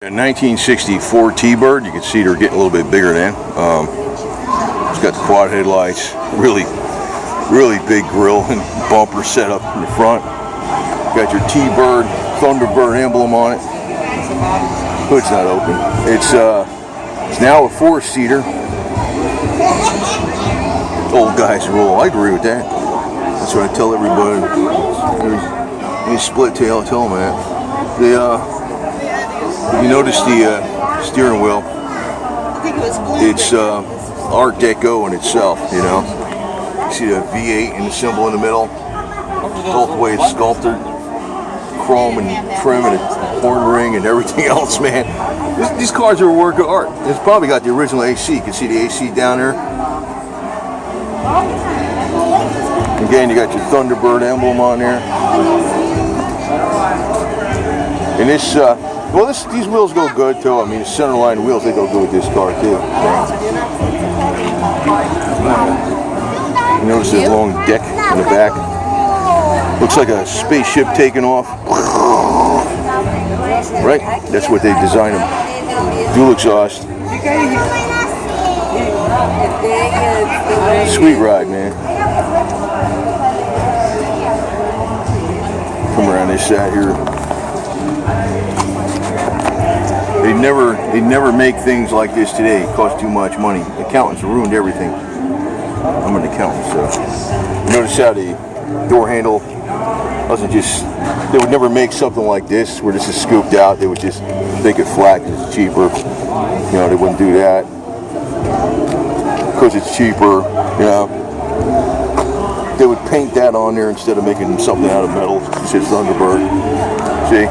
A 1960 Ford T-Bird. You can see they're getting a little bit bigger now. It's got the quad headlights, really big grille and bumper set up in the front. Got your T-Bird Thunderbird emblem on it. Hood's not open. It's now a 4-seater. Old guys rule. I agree with that. That's what I tell everybody. Any split tail, I tell them that. You notice the steering wheel, it's Art Deco in itself, you know. You see the V8 and the symbol in the middle, both the way it's sculpted, chrome and trim and a horn ring and everything else, man. These cars are a work of art. It's probably got the original AC. You can see the AC down there. Again, you got your Thunderbird emblem on there. And this, these wheels go good too. I mean, the centerline wheels, they go good with this car too. You notice the long deck in the back. Looks like a spaceship taking off. Right? That's what they designed them. Dual exhaust. Sweet ride, man. Come around this side here. They never make things like this today. It costs too much money. Accountants ruined everything. I'm an accountant, so. Notice how the door handle doesn't just, they would never make something like this where this is scooped out. They would just make it flat because it's cheaper. You know, they wouldn't do that because it's cheaper, you know. They would paint that on there instead of making something out of metal. It says Thunderbird. See?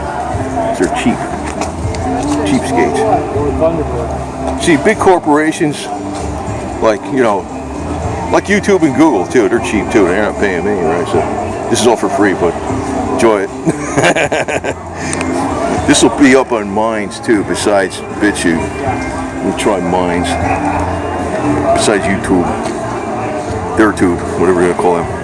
They're cheap. Cheapskates. See, big corporations like, you know, like YouTube and Google too, they're cheap too. They're not paying me, right? So this is all for free, but enjoy it. This will be up on Minds too, besides BitChute. We'll try Minds. Besides YouTube. Their tube, whatever you're gonna call them.